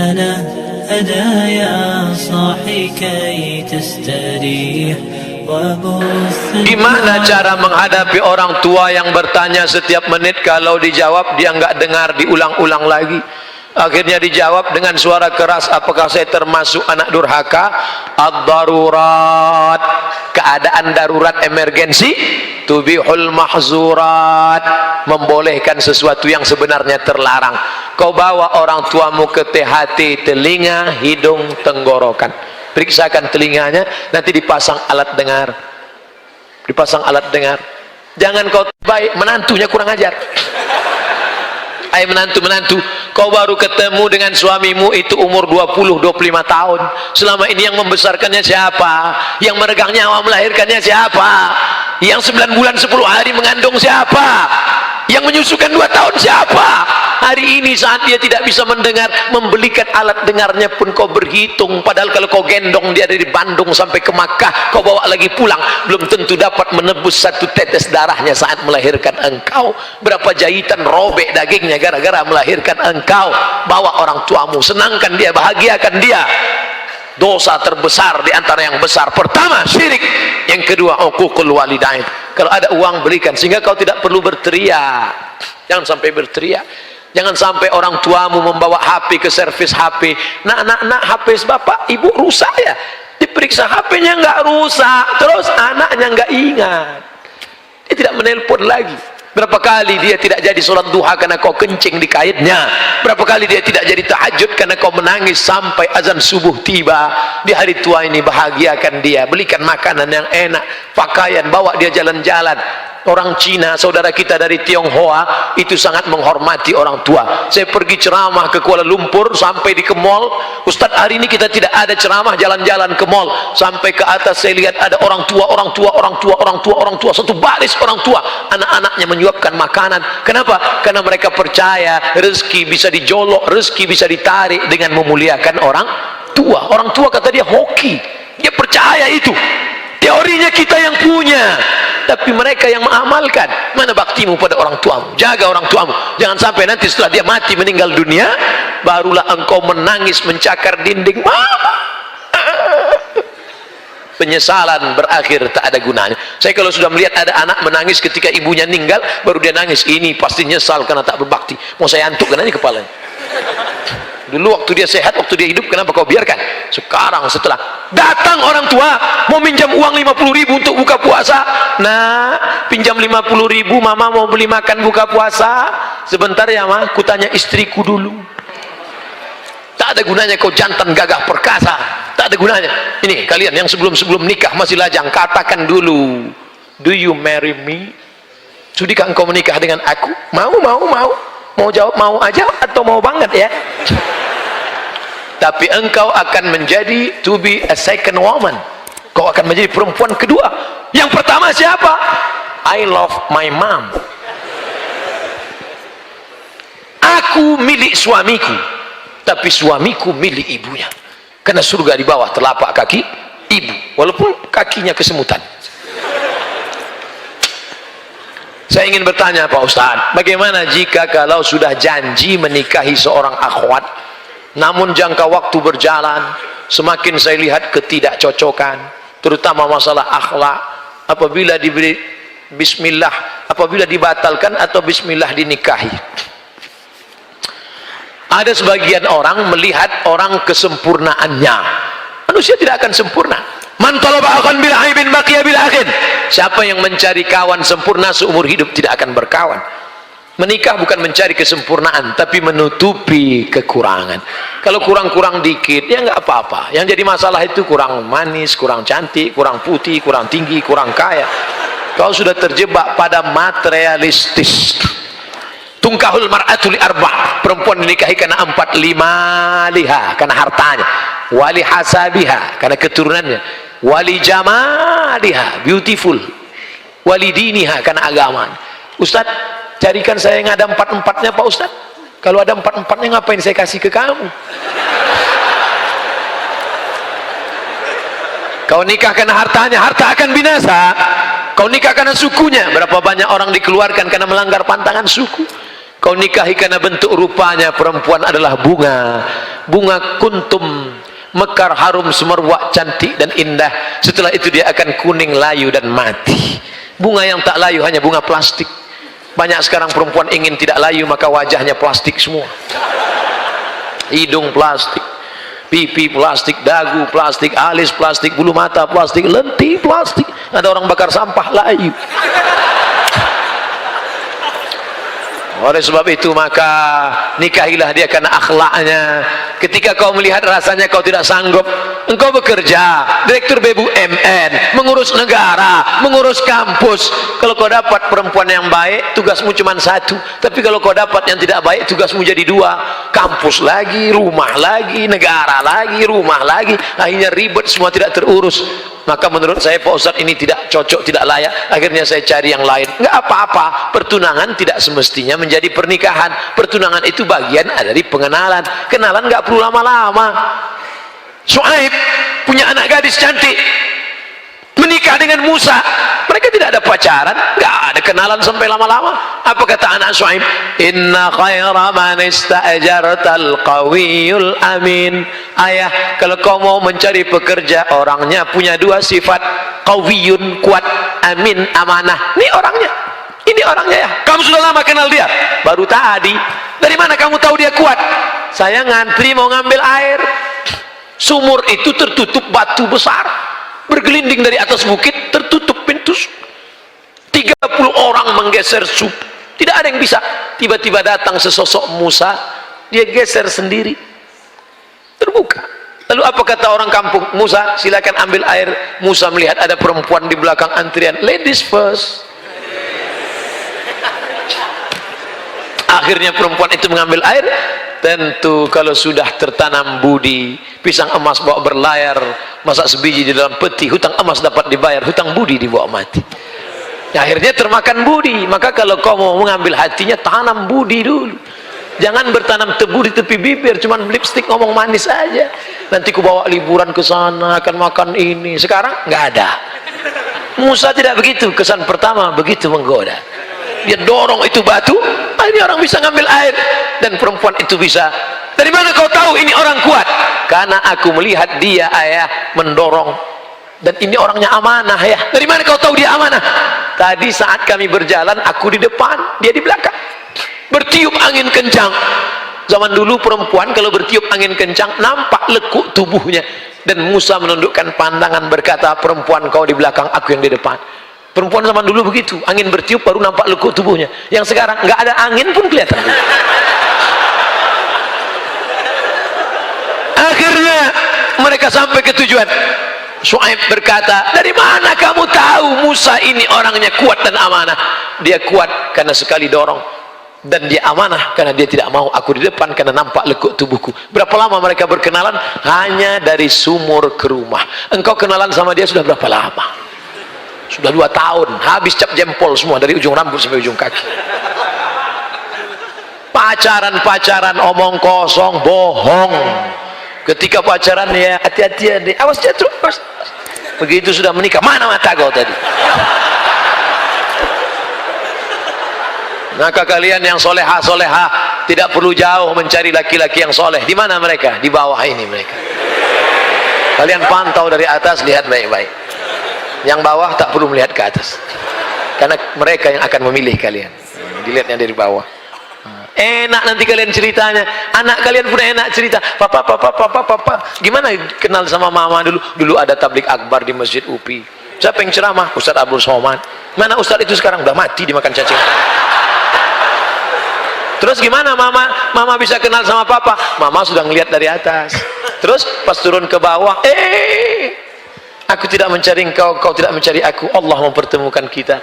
لنا هدايا صاحي كي تستريح وبث. Gimana cara menghadapi orang tua yang bertanya setiap menit, kalau dijawab dia nggak dengar, diulang-ulang lagi. Akhirnya dijawab dengan suara keras, apakah saya termasuk anak durhaka? Ad-darurat, keadaan darurat emergensi, tubihul mahzurat, membolehkan sesuatu yang sebenarnya terlarang. Kau bawa orang tuamu ke THT, telinga, hidung, tenggorokan, periksakan telinganya, nanti dipasang alat dengar, dipasang alat dengar. Jangan kau baik, menantunya kurang ajar. Hai menantu-menantu, kau baru ketemu dengan suamimu itu umur 20-25 tahun. Selama ini yang membesarkannya siapa? Yang meregang nyawa melahirkannya siapa? Yang 9 bulan 10 hari mengandung siapa? Yang menyusukan 2 tahun siapa? Hari ini saat dia tidak bisa mendengar, membelikan alat dengarnya pun kau berhitung. Padahal kalau kau gendong dia dari Bandung sampai ke Makkah, kau bawa lagi pulang, belum tentu dapat menebus 1 tetes darahnya saat melahirkan engkau. Berapa jahitan robek dagingnya gara-gara melahirkan engkau. Bawa orang tuamu, senangkan dia, bahagiakan dia. Dosa terbesar di antara yang besar, pertama syirik, yang kedua uququl walidain. Kalau ada uang belikan, sehingga kau tidak perlu berteriak. Jangan sampai berteriak. Jangan sampai orang tuamu membawa HP ke servis HP. Nak, HP bapak ibu rusak ya, diperiksa HP-nya nggak rusak, terus anaknya nggak ingat, dia tidak menelpon lagi. Berapa kali dia tidak jadi sholat duha karena kau kencing di kaitnya. Berapa kali dia tidak jadi tahajud karena kau menangis sampai azan subuh tiba. Di hari tua ini bahagiakan dia, belikan makanan yang enak, pakaian, bawa dia jalan-jalan. Orang Cina, saudara kita dari Tionghoa, itu sangat menghormati orang tua. Saya pergi ceramah ke Kuala Lumpur, sampai di ke mall, Ustadz hari ini kita tidak ada ceramah jalan-jalan ke mall. Sampai ke atas saya lihat ada orang tua, satu baris orang tua, anak-anaknya menyuapkan makanan. Kenapa? Karena mereka percaya rezeki bisa dijolok, rezeki bisa ditarik dengan memuliakan orang tua. Orang tua kata dia hoki, dia percaya itu. Teorinya kita yang punya, tapi mereka yang mengamalkan. Mana baktimu pada orang tuamu? Jaga orang tuamu. Jangan sampai nanti setelah dia mati meninggal dunia, barulah engkau menangis mencakar dinding. Mama, penyesalan berakhir tak ada gunanya. Saya kalau sudah melihat ada anak menangis ketika ibunya meninggal, baru dia nangis, ini pasti nyesal karena tak berbakti. Mau saya antukkan aja kepalanya. Dulu waktu dia sehat, waktu dia hidup, kenapa kau biarkan? Sekarang setelah datang orang tua mau minjam uang 50.000 untuk buka puasa, nah pinjam 50.000, mama mau beli makan buka puasa. Sebentar ya ma, kutanya istriku dulu. Tak ada gunanya kau jantan gagah perkasa, tak ada gunanya. Ini kalian yang sebelum nikah masih lajang, katakan dulu, do you marry me? Sudikah engkau menikah dengan aku? Mau jawab mau aja atau mau banget ya? Tapi engkau akan menjadi to be a second woman. Kau akan menjadi perempuan kedua. Yang pertama siapa? I love my mom. Aku milik suamiku, tapi suamiku milik ibunya. Karena surga di bawah telapak kaki ibu, walaupun kakinya kesemutan. Saya ingin bertanya Pak Ustadz, bagaimana jika kalau sudah janji menikahi seorang akhwat, namun jangka waktu berjalan, semakin saya lihat ketidakcocokan, terutama masalah akhlak, apabila diberi bismillah, apabila dibatalkan atau bismillah dinikahi. Ada sebagian orang melihat orang kesempurnaannya. Manusia tidak akan sempurna. Man talaba akhan bil aibin baqiya bil akhin. Siapa yang mencari kawan sempurna seumur hidup tidak akan berkawan. Menikah bukan mencari kesempurnaan, tapi menutupi kekurangan. Kalau kurang-kurang dikit, ya nggak apa-apa. Yang jadi masalah itu kurang manis, kurang cantik, kurang putih, kurang tinggi, kurang kaya. Kau sudah terjebak pada materialistis. Tungkahul mar'atul arba', perempuan dinikahi karena 4 liha, karena hartanya. Wali hasabiha, karena keturunannya. Wali jamaliha, beautiful. Wali diniha, karena agama. Ustadz, carikan saya yang ada 4-4-nya Pak Ustadz. Kalau ada 4-4-nya ngapain saya kasih ke kamu? Kau nikah karena hartanya, harta akan binasa. Kau nikah karena sukunya, berapa banyak orang dikeluarkan karena melanggar pantangan suku. Kau nikahi karena bentuk rupanya, perempuan adalah bunga. bunga kuntum, mekar, harum, semerbak, cantik dan indah. Setelah itu dia akan kuning, layu dan mati. Bunga yang tak layu hanya bunga plastik. Banyak sekarang perempuan ingin tidak layu, maka wajahnya plastik semua. Hidung plastik, pipi plastik, dagu plastik, alis plastik, bulu mata plastik, lentik plastik. Ada orang bakar sampah layu. Oleh sebab itu maka nikahilah dia karena akhlaknya. Ketika kau melihat rasanya kau tidak sanggup, engkau bekerja direktur BUMN, mengurus negara, mengurus kampus. Kalau kau dapat perempuan yang baik, tugasmu cuma satu. Tapi kalau kau dapat yang tidak baik, tugasmu jadi dua. Kampus lagi, rumah lagi, negara lagi, rumah lagi. Akhirnya ribet, semua tidak terurus. Maka menurut saya Pak Ustadz ini tidak cocok, tidak layak. Akhirnya saya cari yang lain. Enggak apa-apa, pertunangan tidak semestinya menjadi pernikahan. Pertunangan itu bagian dari pengenalan. Kenalan enggak perlu lama-lama. Syuaib punya anak gadis cantik, menikah dengan Musa. Mereka tidak ada pacaran, enggak ada kenalan sampai lama-lama. Apa kata anak Syuaib? Inna khaira man ista'jartal qawiyul amin. Ayah, kalau kau mau mencari pekerja, orangnya punya dua sifat, qawiyun, kuat, amin, amanah. Ini orangnya, ini orangnya ya. Kamu sudah lama kenal dia? Baru tadi. Dari mana kamu tahu dia kuat? Saya ngantri mau ngambil air, sumur itu tertutup batu besar, bergelinding dari atas bukit, tertutup pintu. 30 orang menggeser sumur, tidak ada yang bisa. Tiba-tiba datang sesosok Musa, dia geser sendiri, terbuka. Lalu apa kata orang kampung? Musa, silakan ambil air. Musa melihat ada perempuan di belakang antrian, ladies first. Akhirnya perempuan itu mengambil air. Tentu kalau sudah tertanam budi, pisang emas bawa berlayar, masak sebiji di dalam peti, hutang emas dapat dibayar, hutang budi dibawa mati. Akhirnya termakan budi. Maka kalau kau mau mengambil hatinya, tanam budi dulu. Jangan bertanam tebu di tepi bibir, cuman lipstick ngomong manis aja. Nanti ku bawa liburan ke sana, akan makan ini. Sekarang nggak ada. Musa tidak begitu. Kesan pertama begitu menggoda. Dia dorong itu batu, akhirnya orang bisa ngambil air. Dan perempuan itu bisa. Dari mana kau tahu ini orang kuat? Karena aku melihat dia, ayah, mendorong. Dan ini orangnya amanah ya. Dari mana kau tahu dia amanah? Tadi saat kami berjalan, aku di depan, dia di belakang. Bertiup angin kencang. Zaman dulu perempuan kalau bertiup angin kencang, nampak lekuk tubuhnya. Dan Musa menundukkan pandangan berkata, perempuan kau di belakang, aku yang di depan. Perempuan zaman dulu begitu, angin bertiup baru nampak lekuk tubuhnya. Yang sekarang nggak ada angin pun kelihatan. Akhirnya mereka sampai ke tujuan. Syuaib berkata, dari mana kamu tahu Musa ini orangnya kuat dan amanah? Dia kuat karena sekali dorong, dan dia amanah karena dia tidak mau aku di depan karena nampak lekuk tubuhku. Berapa lama mereka berkenalan? Hanya dari sumur ke rumah. Engkau kenalan sama dia sudah berapa lama? Sudah 2 tahun, habis cap jempol semua dari ujung rambut sampai ujung kaki. Pacaran-pacaran omong kosong, bohong. Ketika pacaran ya hati-hati ya, awas jatuh, awas. Begitu sudah menikah, mana mata kau tadi? Maka kalian yang soleha tidak perlu jauh mencari laki-laki yang soleh. Di mana mereka? Di bawah ini mereka. Kalian pantau dari atas, lihat baik-baik. Yang bawah tak perlu melihat ke atas, karena mereka yang akan memilih kalian. Dilihatnya dari bawah. Enak nanti kalian ceritanya. Anak kalian pun enak cerita. Papa, gimana kenal sama mama dulu? Dulu ada tablik akbar di Masjid UPI. Siapa yang ceramah? Ustadz Abdul Somad. Mana Ustadz itu sekarang? Udah mati dimakan cacing. Terus gimana mama bisa kenal sama papa? Mama sudah ngelihat dari atas. Terus pas turun ke bawah, aku tidak mencari engkau, kau tidak mencari aku. Allah mempertemukan kita.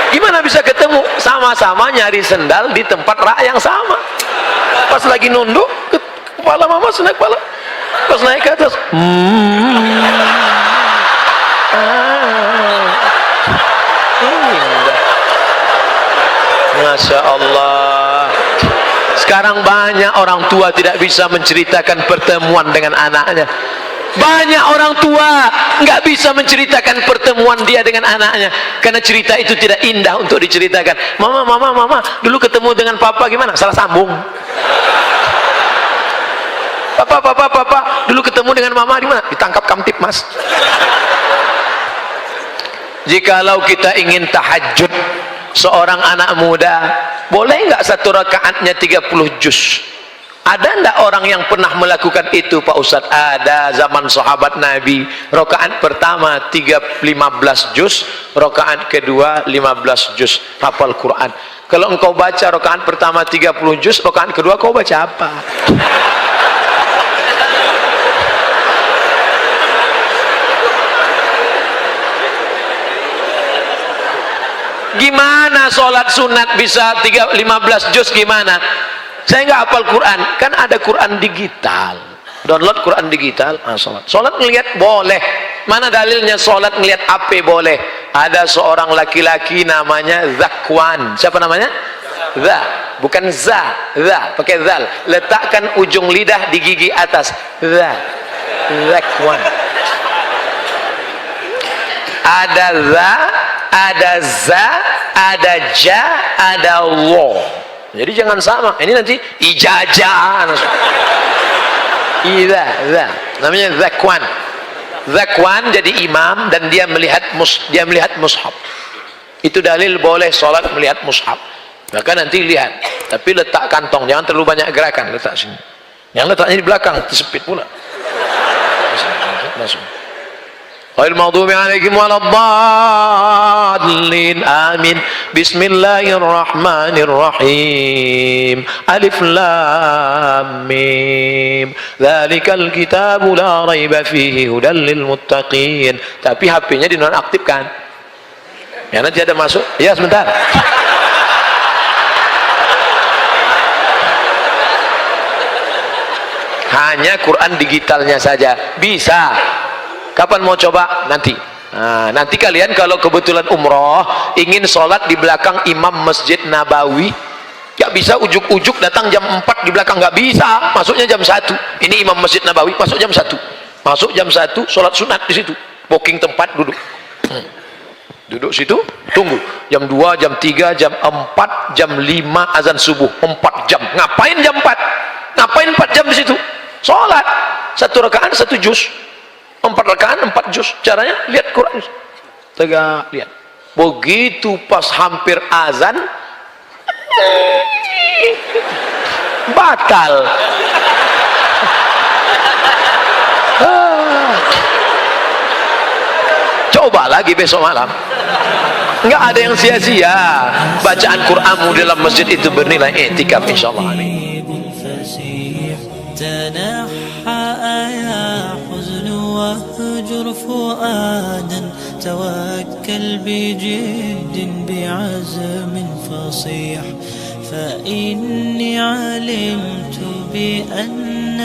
Gimana bisa ketemu? Sama-sama nyari sendal di tempat rak yang sama. Pas lagi nunduk, kepala mama naik kepala. Pas naik ke atas, Masya Allah. Sekarang banyak orang tua tidak bisa menceritakan pertemuan dengan anaknya. Banyak orang tua nggak bisa menceritakan pertemuan dia dengan anaknya karena cerita itu tidak indah untuk diceritakan. Mama, dulu ketemu dengan papa gimana? Salah sambung. Papa, dulu ketemu dengan mama di mana? Ditangkap Kamtipmas. Jikalau kita ingin tahajud, seorang anak muda, boleh nggak satu rakaatnya 30 juz? Ada ndak orang yang pernah melakukan itu, Pak Ustadz? Ada, zaman sahabat Nabi. Rakaat pertama 15 juz, rakaat kedua 15 juz, hafal Quran. Kalau engkau baca rakaat pertama 30 juz, rakaat kedua kau baca apa? Gimana sholat sunat bisa 15 juz gimana? Saya nggak hafal Quran, kan ada Quran digital, download Quran digital. Sholat ngelihat boleh. Mana dalilnya sholat ngelihat apa boleh? Ada seorang laki-laki namanya Zakwan. Siapa namanya? Za, bukan za, pakai zal. Letakkan ujung lidah di gigi atas. Zakwan. Ada za, ada za, ada ja, ada wo. Jadi jangan sama. Ini nanti ijajah. Za. Namanya Zakwan. Zakwan jadi imam dan dia melihat mushaf. Itu dalil boleh sholat melihat mushaf. Maka nanti lihat. Tapi letak kantong, jangan terlalu banyak gerakan. Letak sini. Yang letaknya di belakang, tersepit pula. Langsung. Ghairil maghdubi 'alaihim waladdallin. Amin. Bismillahirrahmanirrahim. Alif lam mim. Dzalikal kitabu la raiba fihi hudal lil muttaqin. Tapi HP-nya dinonaktifkan. Ya nanti ada masuk. Ya sebentar. Hanya Quran digitalnya saja bisa. Kapan mau coba? Nanti. Nah, nanti kalian kalau kebetulan umroh ingin sholat di belakang imam Masjid Nabawi, gak bisa ujuk-ujuk datang jam 4 di belakang, gak bisa. Masuknya jam 1. Ini imam Masjid Nabawi, masuk jam 1. Masuk jam 1, sholat sunat di situ. Booking tempat, duduk. Duduk situ, tunggu. Jam 2, jam 3, jam 4, jam 5 azan subuh. 4 jam. Ngapain jam 4? Ngapain 4 jam di situ? Sholat. 1 rakaat 1 juz. 4 rakaat 4 juz. Caranya lihat Quran. Tegak lihat. Begitu pas hampir azan batal. Coba lagi besok malam. Enggak ada yang sia-sia. Bacaan Quranmu dalam masjid itu bernilai i'tikaf insyaallah. Amin. واهجر فؤادا توكل بجد بعزم فصيح فإني علمت بأن